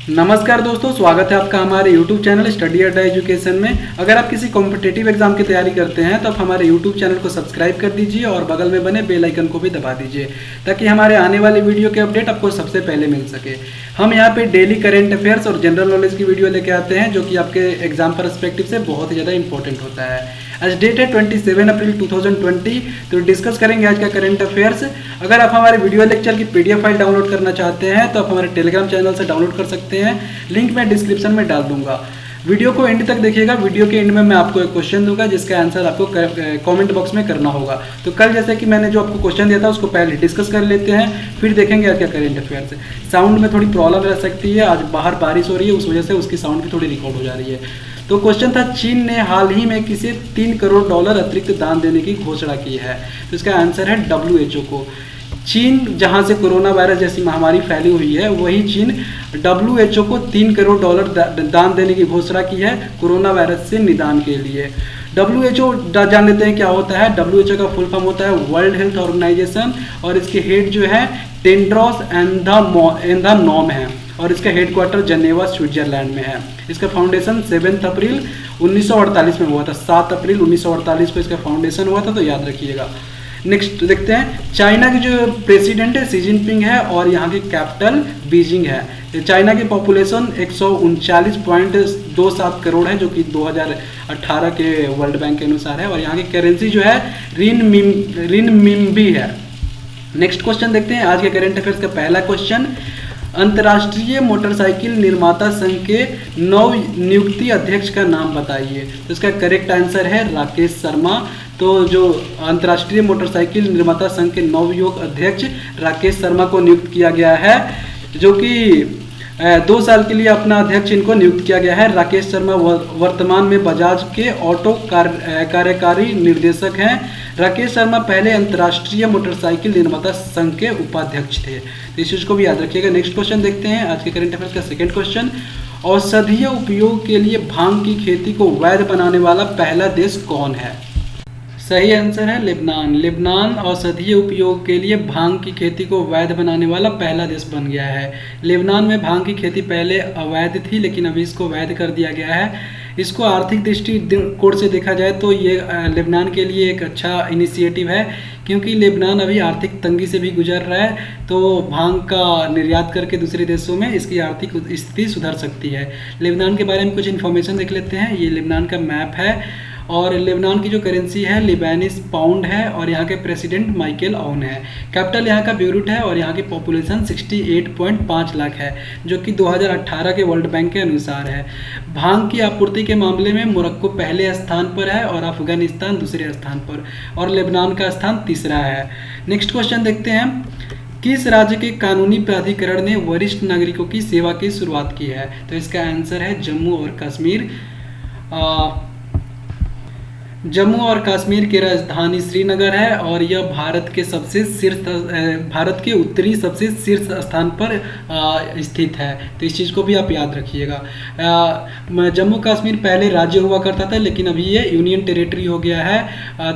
नमस्कार दोस्तों, स्वागत है आपका हमारे YouTube channel study Adda education में। अगर आप किसी कॉम्पिटिटिव एग्जाम की तैयारी करते हैं तो आप हमारे YouTube चैनल को सब्सक्राइब कर दीजिए और बगल में बने बेल आइकन को भी दबा दीजिए ताकि हमारे आने वाली वीडियो के अपडेट आपको सबसे पहले मिल सके। हम यहाँ पे डेली करेंट अफेयर्स और जनरल नॉलेज की वीडियो लेके आते हैं जो कि आपके एग्जाम परस्पेक्टिव से बहुत ही ज़्यादा इंपॉर्टेंट होता है। आज डेट है 27 अप्रैल 2020, तो डिस्कस करेंगे आज का करंट अफेयर्स। अगर आप हमारे वीडियो लेक्चर की PDF फाइल डाउनलोड करना चाहते हैं तो आप हमारे टेलीग्राम चैनल से डाउनलोड कर सकते हैं, लिंक मैं डिस्क्रिप्शन में डाल दूंगा। वीडियो को एंड तक देखिएगा। वीडियो के एंड में मैं आपको एक क्वेश्चन दूंगा जिसका आंसर आपको कमेंट बॉक्स में करना होगा। तो कल जैसे कि मैंने जो आपको क्वेश्चन दिया था उसको पहले डिस्कस कर लेते हैं, फिर देखेंगे आज क्या करेंट अफेयर्स। साउंड में थोड़ी प्रॉब्लम रह सकती है, आज बाहर बारिश हो रही है, उस वजह से उसकी साउंड भी थोड़ी रिकॉर्ड हो जा रही है। तो क्वेश्चन था, चीन ने हाल ही में किसे $3 करोड़ अतिरिक्त दान देने की घोषणा की है? तो इसका आंसर है WHO को। चीन जहां से कोरोना वायरस जैसी महामारी फैली हुई है, वही चीन WHO को $3 करोड़ दान देने की घोषणा की है कोरोना वायरस से निदान के लिए। WHO जान लेते हैं क्या होता है। WHO का फुल फॉर्म होता है वर्ल्ड हेल्थ ऑर्गेनाइजेशन और इसके हेड जो है टेड्रोस एधानोम नॉम है और इसका हेडक्वार्टर जनेवा स्विट्जरलैंड में है। इसका फाउंडेशन 7 अप्रैल 1948 में हुआ था। 7 अप्रैल 1948 को इसका फाउंडेशन हुआ था, तो याद रखिएगा। नेक्स्ट देखते हैं, चाइना के जो प्रेसिडेंट है शी जिनपिंग है और यहाँ की कैपिटल बीजिंग है। चाइना की पॉपुलेशन 139.27 करोड़ है जो कि 2018 के वर्ल्ड बैंक के अनुसार है और यहाँ की करेंसी जो है रिनमिंबी है। नेक्स्ट क्वेश्चन देखते हैं आज के करेंट अफेयर्स का पहला क्वेश्चन, अंतर्राष्ट्रीय मोटरसाइकिल निर्माता संघ के नव नियुक्ति अध्यक्ष का नाम बताइए। तो इसका करेक्ट आंसर है राकेश शर्मा। तो जो अंतर्राष्ट्रीय मोटरसाइकिल निर्माता संघ के नवनियुक्त अध्यक्ष राकेश शर्मा को नियुक्त किया गया है, जो कि 2 साल के लिए अपना अध्यक्ष इनको नियुक्त किया गया है। राकेश शर्मा वर्तमान में बजाज के ऑटो कार्यकारी निर्देशक हैं। राकेश शर्मा पहले अंतर्राष्ट्रीय मोटरसाइकिल निर्माता संघ के उपाध्यक्ष थे। तो इस चीज को भी याद रखिएगा। नेक्स्ट क्वेश्चन देखते हैं आज के करंट अफेयर्स का सेकंड क्वेश्चन, औषधीय उपयोग के लिए भांग की खेती को वैध बनाने वाला पहला देश कौन है? सही आंसर है लेबनान। लेबनान औषधीय उपयोग के लिए भांग की खेती को वैध बनाने वाला पहला देश बन गया है। लेबनान में भांग की खेती पहले अवैध थी लेकिन अभी इसको वैध कर दिया गया है। इसको आर्थिक दृष्टिकोण से देखा जाए तो ये लेबनान के लिए एक अच्छा इनिशिएटिव है, क्योंकि लेबनान अभी आर्थिक तंगी से भी गुजर रहा है, तो भांग का निर्यात करके दूसरे देशों में इसकी आर्थिक स्थिति सुधर सकती है। लेबनान के बारे में कुछ इन्फॉर्मेशन देख लेते हैं। ये लेबनान का मैप है और लेबनान की जो करेंसी है लिबानीज पाउंड है और यहाँ के प्रेसिडेंट माइकल ओन है। कैपिटल यहाँ का बेरूट है और यहाँ की पॉपुलेशन 68.5 लाख है, जो कि 2018 के वर्ल्ड बैंक के अनुसार है। भांग की आपूर्ति के मामले में मोरक्को पहले स्थान पर है और अफगानिस्तान दूसरे स्थान पर और लेबनान का स्थान तीसरा है। नेक्स्ट क्वेश्चन देखते हैं, किस राज्य के कानूनी प्राधिकरण ने वरिष्ठ नागरिकों की सेवा की शुरुआत की है? तो इसका आंसर है जम्मू और कश्मीर। जम्मू और कश्मीर की राजधानी श्रीनगर है और यह भारत के उत्तरी सबसे शीर्ष स्थान पर स्थित है। तो इस चीज़ को भी आप याद रखिएगा। जम्मू कश्मीर पहले राज्य हुआ करता था लेकिन अभी ये यूनियन टेरिटरी हो गया है।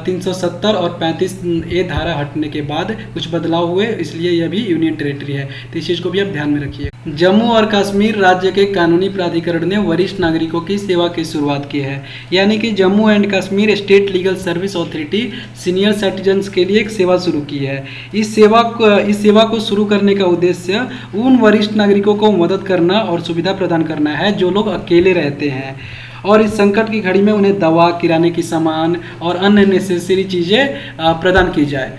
370 और 35A धारा हटने के बाद कुछ बदलाव हुए, इसलिए यह भी यूनियन टेरिटरी है। तो इस चीज़ को भी आप ध्यान में रखिए। जम्मू और कश्मीर राज्य के कानूनी प्राधिकरण ने वरिष्ठ नागरिकों की सेवा की शुरुआत की है, यानी कि Jammu and Kashmir state legal service authority senior citizens के लिए एक सेवा शुरू की है। इस सेवा को शुरू करने का उद्देश्य उन वरिष्ठ नागरिकों को मदद करना और सुविधा प्रदान करना है जो लोग अकेले रहते हैं और इस संकट की घड़ी में उन्हें दवा, किराने की सामान और अन्य नेसेसरी चीज़ें प्रदान की जाए।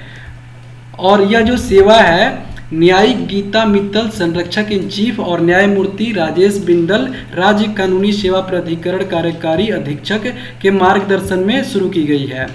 और यह जो सेवा है न्यायिक गीता मित्तल संरक्षक इन चीफ और न्यायमूर्ति राजेश बिंदल राज्य कानूनी सेवा प्राधिकरण कार्यकारी अधीक्षक के मार्गदर्शन में शुरू की गई है।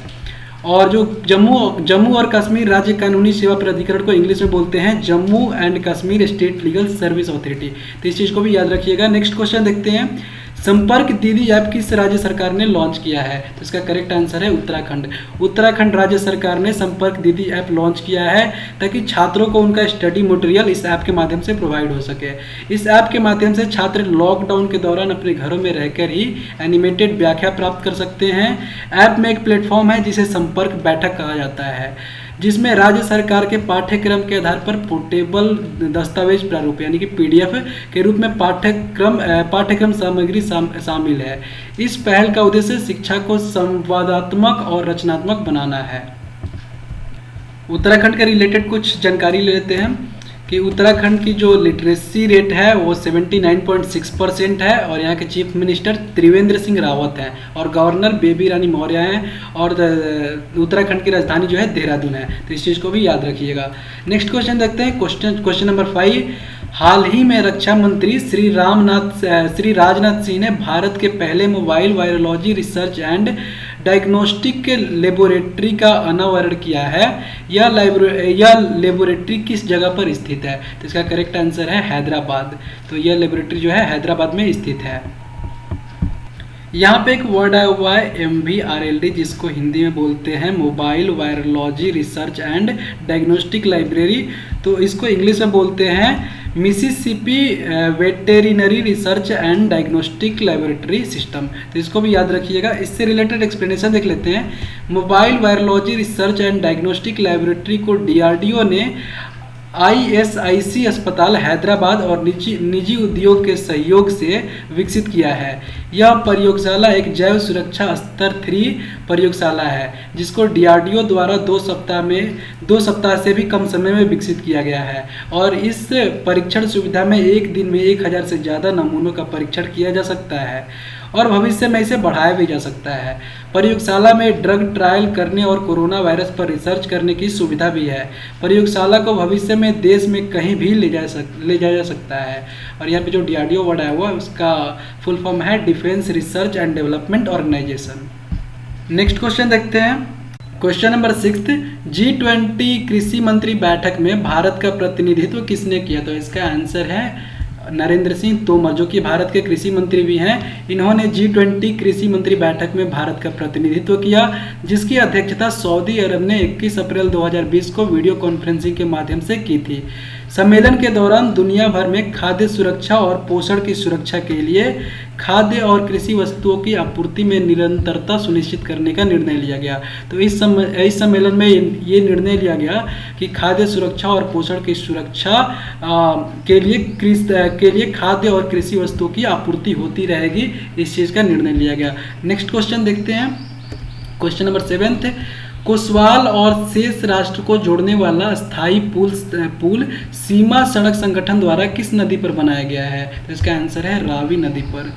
और जो जम्मू और कश्मीर राज्य कानूनी सेवा प्राधिकरण को इंग्लिश में बोलते हैं Jammu and Kashmir state legal service authority. तो इस चीज़ को भी याद रखिएगा। नेक्स्ट क्वेश्चन देखते हैं, संपर्क दीदी ऐप किस राज्य सरकार ने लॉन्च किया है? तो इसका करेक्ट आंसर है उत्तराखंड। उत्तराखंड राज्य सरकार ने संपर्क दीदी ऐप लॉन्च किया है ताकि छात्रों को उनका स्टडी मटेरियल इस ऐप के माध्यम से प्रोवाइड हो सके। इस ऐप के माध्यम से छात्र लॉकडाउन के दौरान अपने घरों में रहकर ही एनिमेटेड व्याख्या प्राप्त कर सकते हैं। ऐप में एक प्लेटफॉर्म है जिसे संपर्क बैठक कहा जाता है, जिसमें राज्य सरकार के पाठ्यक्रम के आधार पर पोर्टेबल दस्तावेज प्रारूप यानी कि पीडीएफ के रूप में पाठ्यक्रम सामग्री शामिल है। इस पहल का उद्देश्य शिक्षा को संवादात्मक और रचनात्मक बनाना है। उत्तराखंड के रिलेटेड कुछ जानकारी ले लेते हैं कि उत्तराखंड की जो लिटरेसी रेट है वो 79.6% है और यहाँ के चीफ मिनिस्टर त्रिवेंद्र सिंह रावत हैं और गवर्नर बेबी रानी मौर्य हैं और उत्तराखंड की राजधानी जो है देहरादून है। तो इस चीज़ को भी याद रखिएगा। नेक्स्ट क्वेश्चन देखते हैं। क्वेश्चन नंबर 5, हाल ही में रक्षा मंत्री श्री राजनाथ सिंह ने भारत के पहले mobile virology research and diagnostic laboratory का अनावरण किया है। यह लेबोरेटरी किस जगह पर स्थित है? तो इसका करेक्ट आंसर है हैदराबाद। तो यह लेबोरेटरी जो है हैदराबाद में स्थित है। यहाँ पे एक वर्ड आया हुआ है MVRLD, जिसको हिंदी में बोलते हैं mobile virology research and diagnostic library. तो इसको इंग्लिश में बोलते हैं Mississippi veterinary research and diagnostic laboratory system. तो इसको भी याद रखिएगा। इससे रिलेटेड एक्सप्लेनेशन देख लेते हैं। Mobile virology research and diagnostic laboratory को DRDO ने ISIC अस्पताल हैदराबाद और निजी उद्योग के सहयोग से विकसित किया है। यह प्रयोगशाला एक जैव सुरक्षा स्तर 3 प्रयोगशाला है, जिसको DRDO द्वारा 2 सप्ताह से भी कम समय में विकसित किया गया है और इस परीक्षण सुविधा में एक दिन में 1000 से ज़्यादा नमूनों का परीक्षण किया जा सकता है और भविष्य में इसे बढ़ाया भी जा सकता है। प्रयोगशाला में ड्रग ट्रायल करने और कोरोना वायरस पर रिसर्च करने की सुविधा भी है। प्रयोगशाला को भविष्य में देश में कहीं भी ले जाया जा सकता है। और यहाँ पे जो DRDO वर्ड आया हुआ है उसका फुल फॉर्म है defence research and development organisation. Next question देखते हैं। क्वेश्चन नंबर 6, G20 कृषि मंत्री बैठक में भारत का प्रतिनिधित्व किसने किया? तो इसका आंसर है नरेंद्र सिंह तोमर, जो कि भारत के कृषि मंत्री भी हैं। इन्होंने G20 कृषि मंत्री बैठक में भारत का प्रतिनिधित्व किया, जिसकी अध्यक्षता सऊदी अरब ने 21 अप्रैल 2020 को वीडियो कॉन्फ्रेंसिंग के माध्यम से की थी। सम्मेलन के दौरान दुनिया भर में खाद्य सुरक्षा और पोषण की सुरक्षा के लिए खाद्य और कृषि वस्तुओं की आपूर्ति में निरंतरता सुनिश्चित करने का निर्णय लिया गया। तो इस सम्मेलन में ये निर्णय लिया गया कि खाद्य सुरक्षा और पोषण की सुरक्षा के लिए खाद्य और कृषि वस्तुओं की आपूर्ति होती रहेगी। इस चीज़ का निर्णय लिया गया। नेक्स्ट क्वेश्चन देखते हैं। क्वेश्चन नंबर 7, कोसवाल और शेष राष्ट्र को जोड़ने वाला स्थायी पुल सीमा सड़क संगठन द्वारा किस नदी पर बनाया गया है? तो इसका आंसर है रावी नदी पर,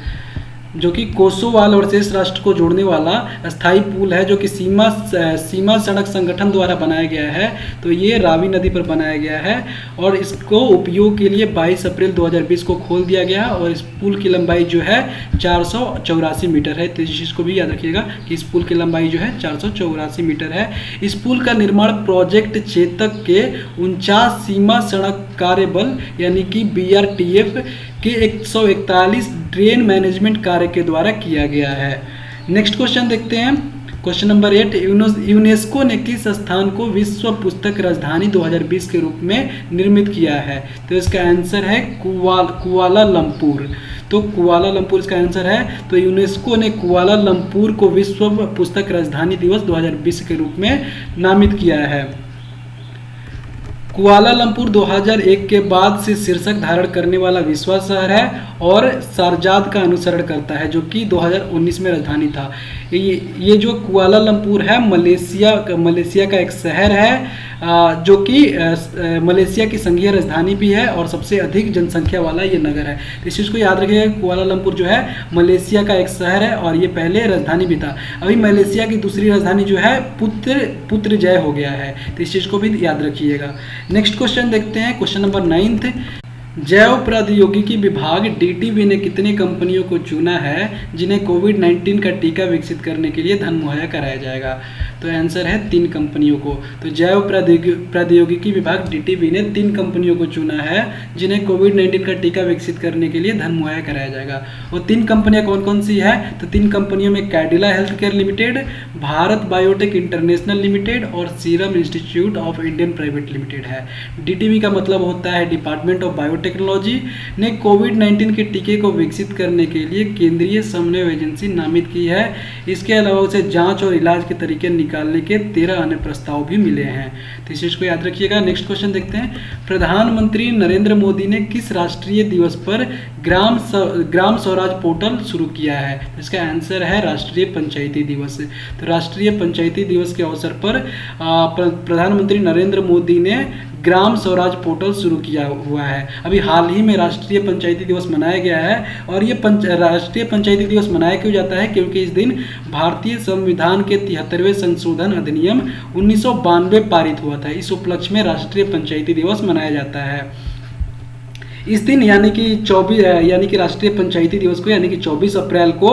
जो कि कोसोवाल और शेष राष्ट्र को जोड़ने वाला स्थायी पुल है, जो कि सीमा सड़क संगठन द्वारा बनाया गया है। तो ये रावी नदी पर बनाया गया है और इसको उपयोग के लिए 22 अप्रैल 2020 को खोल दिया गया और इस पुल की लंबाई जो है 484 मीटर है। तो इस चीज़ को भी याद रखिएगा कि इस पुल की लंबाई जो है 484 मीटर है। इस पुल का निर्माण प्रोजेक्ट चेतक के 49 सीमा सड़क कार्य बल यानी कि BRTF के 141 ड्रेन मैनेजमेंट कार्य के द्वारा किया गया है। नेक्स्ट क्वेश्चन देखते हैं। क्वेश्चन नंबर 8, यूनेस्को ने किस स्थान को विश्व पुस्तक राजधानी 2020 के रूप में निर्मित किया है? तो इसका आंसर है कुआलालंपुर। तो कुआलालंपुर इसका आंसर है। तो यूनेस्को ने कुआलालंपुर को विश्व पुस्तक राजधानी दिवस 2020 के रूप में नामित किया है। कुआलालंपुर 2001 के बाद से शीर्षक धारण करने वाला विश्व शहर है और शारजाह का अनुसरण करता है, जो कि 2019 में राजधानी था। ये जो कुआलालंपुर है मलेशिया का एक शहर है, जो कि मलेशिया की संघीय राजधानी भी है और सबसे अधिक जनसंख्या वाला ये नगर है। इस चीज़ को याद रखिएगा। कुआलालंपुर जो है मलेशिया का एक शहर है और ये पहले राजधानी भी था। अभी मलेशिया की दूसरी राजधानी जो है पुत्रजय हो गया है। तो इस चीज़ को भी याद रखिएगा। नेक्स्ट क्वेश्चन देखते हैं। क्वेश्चन नंबर 9, जैव प्रौद्योगिकी विभाग DTV ने कितने कंपनियों को चुना है जिन्हें कोविड-19 का टीका विकसित करने के लिए धन मुहैया कराया जाएगा? तो आंसर है 3 कंपनियों को। तो जैव प्रौद्योगिकी विभाग DTV ने 3 कंपनियों को चुना है जिन्हें कोविड-19 का टीका विकसित करने के लिए धन मुहैया कराया जाएगा। वो 3 कंपनियां कौन कौन सी है? तो 3 कंपनियों में Cadila health care limited, Bharat biotech international limited और serum institute of Indian private limited है। DTV का मतलब होता है डिपार्टमेंट ऑफ बायोटेक्नोलॉजी ने कोविड-19 के टीके को विकसित करने के लिए केंद्रीय समन्वय एजेंसी नामित की है। इसके अलावा उसे जांच और इलाज के तरीके निकालने के 13 अन्य प्रस्ताव भी मिले हैं। तो इस चीज़ को याद रखिएगा। नेक्स्ट क्वेश्चन देखते हैं, प्रधानमंत्री नरेंद्र मोदी ने किस राष्ट्रीय दिवस पर ग्राम स्वराज पोर्टल शुरू किया है? तो इसका आंसर है राष्ट्रीय पंचायती दिवस। तो राष्ट्रीय पंचायती दिवस के अवसर पर प्रधानमंत्री नरेंद्र मोदी ने ग्राम स्वराज पोर्टल शुरू किया हुआ है। अभी हाल ही में राष्ट्रीय पंचायती दिवस मनाया गया है। और ये राष्ट्रीय पंचायती दिवस मनाया क्यों जाता है? क्योंकि इस दिन भारतीय संविधान के 73वें संशोधन अधिनियम 1992 पारित हुआ था। इस उपलक्ष्य में राष्ट्रीय पंचायती दिवस मनाया जाता है। इस दिन यानी कि राष्ट्रीय पंचायती दिवस को यानी कि 24 अप्रैल को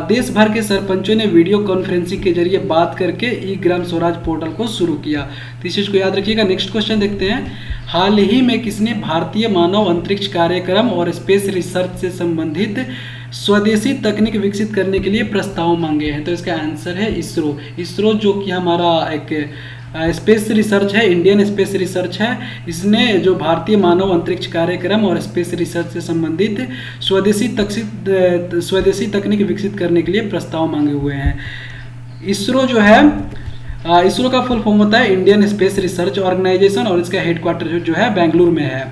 देश भर के सरपंचों ने वीडियो कॉन्फ्रेंसिंग के जरिए बात करके ई ग्राम स्वराज पोर्टल को शुरू किया। तो इस चीज़ को याद रखिएगा। नेक्स्ट क्वेश्चन देखते हैं, हाल ही में किसने भारतीय मानव अंतरिक्ष कार्यक्रम और स्पेस रिसर्च से संबंधित स्वदेशी तकनीक विकसित करने के लिए प्रस्ताव मांगे हैं? तो इसका आंसर है इसरो। इसरो जो कि हमारा एक स्पेस रिसर्च है, इंडियन स्पेस रिसर्च है, इसने जो भारतीय मानव अंतरिक्ष कार्यक्रम और स्पेस रिसर्च से संबंधित स्वदेशी तकनीक विकसित करने के लिए प्रस्ताव मांगे हुए हैं। इसरो जो है इसरो का फुल फॉर्म होता है इंडियन स्पेस रिसर्च ऑर्गेनाइजेशन और इसका हेडक्वार्टर जो है बेंगलुरु में है।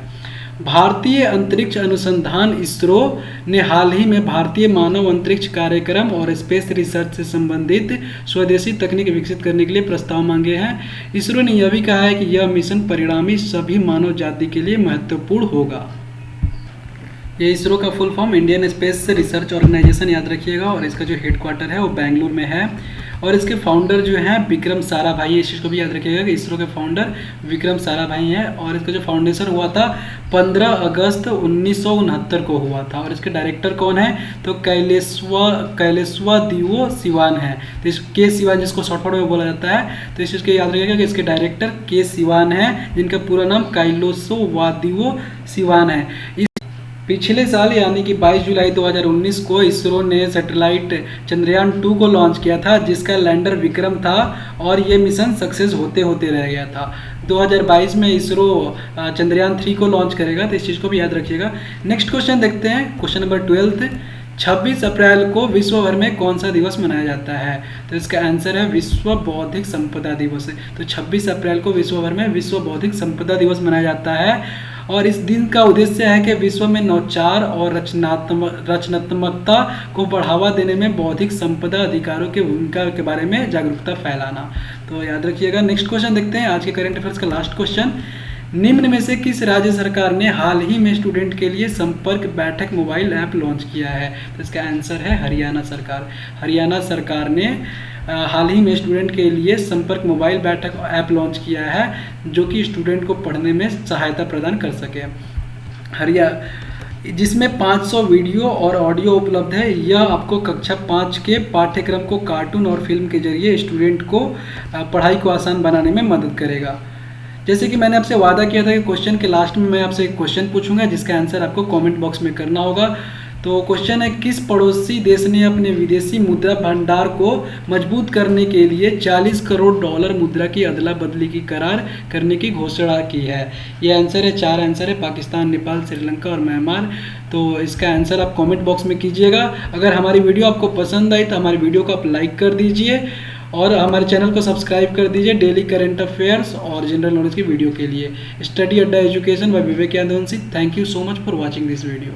भारतीय अंतरिक्ष अनुसंधान इसरो ने हाल ही में भारतीय मानव अंतरिक्ष कार्यक्रम और स्पेस रिसर्च से संबंधित स्वदेशी तकनीक विकसित करने के लिए प्रस्ताव मांगे हैं। इसरो ने यह भी कहा है कि यह मिशन परिणामी सभी मानव जाति के लिए महत्वपूर्ण होगा। ये इसरो का full form Indian space research organisation याद रखिएगा और इसका जो हेडक्वार्टर है वो बेंगलुरु में है। और इसके फाउंडर जो हैं विक्रम साराभाई, इस चीज़ को भी याद रखिएगा कि इसरो के फाउंडर विक्रम साराभाई हैं। और इसका जो फाउंडेशन हुआ था 15 अगस्त 1969 को हुआ था। और इसके डायरेक्टर कौन है? तो कैलेस्वदिवो सिवान है। तो इस के सिवान जिसको शॉर्ट फॉर्म में बोला जाता है, तो इस चीज़ को याद रखिएगा कि इसके डायरेक्टर के सिवान है, जिनका पूरा नाम कैलेस्वदिवो सिवान है। पिछले साल यानी कि 22 जुलाई 2019 को इसरो ने सैटेलाइट चंद्रयान 2 को लॉन्च किया था, जिसका लैंडर विक्रम था और ये मिशन सक्सेस होते होते रह गया था। 2022 में इसरो चंद्रयान 3 को लॉन्च करेगा। तो इस चीज़ को भी याद रखिएगा। नेक्स्ट क्वेश्चन देखते हैं, क्वेश्चन नंबर 12, 26 अप्रैल को विश्व भर में कौन सा दिवस मनाया जाता है? तो इसका आंसर है विश्व बौद्धिक संपदा दिवस। तो 26 अप्रैल को विश्व भर में विश्व बौद्धिक संपदा दिवस मनाया जाता है। और इस दिन का उद्देश्य है कि विश्व में नवाचार और रचनात्मकता को बढ़ावा देने में बौद्धिक संपदा अधिकारों की भूमिका के बारे में जागरूकता फैलाना। तो याद रखिएगा। नेक्स्ट क्वेश्चन देखते हैं, आज के करंट अफेयर्स का लास्ट क्वेश्चन, निम्न में से किस राज्य सरकार ने हाल ही में स्टूडेंट के लिए संपर्क बैठक मोबाइल ऐप लॉन्च किया है? तो इसका आंसर है हरियाणा सरकार। हरियाणा सरकार ने हाल ही में स्टूडेंट के लिए संपर्क मोबाइल बैठक ऐप लॉन्च किया है, जो कि स्टूडेंट को पढ़ने में सहायता प्रदान कर सके। जिसमें 500 वीडियो और ऑडियो उपलब्ध है। यह आपको कक्षा 5 के पाठ्यक्रम को कार्टून और फिल्म के जरिए स्टूडेंट को पढ़ाई को आसान बनाने में मदद करेगा। जैसे कि मैंने आपसे वादा किया था कि क्वेश्चन के लास्ट में मैं आपसे एक क्वेश्चन पूछूंगा, जिसका आंसर आपको कमेंट बॉक्स में करना होगा। तो क्वेश्चन है, किस पड़ोसी देश ने अपने विदेशी मुद्रा भंडार को मजबूत करने के लिए 40 करोड़ डॉलर मुद्रा की अदला बदली की करार करने की घोषणा की है? ये आंसर है, 4 आंसर है, पाकिस्तान, नेपाल, श्रीलंका और म्यांमार। तो इसका आंसर आप कमेंट बॉक्स में कीजिएगा। अगर हमारी वीडियो आपको पसंद आई तो हमारी वीडियो को आप लाइक कर दीजिए और हमारे चैनल को सब्सक्राइब कर दीजिए डेली करंट अफेयर्स और जनरल नॉलेज की वीडियो के लिए। Study Adda education by Vivek Yadavanshi. Thank you so much for watching this video.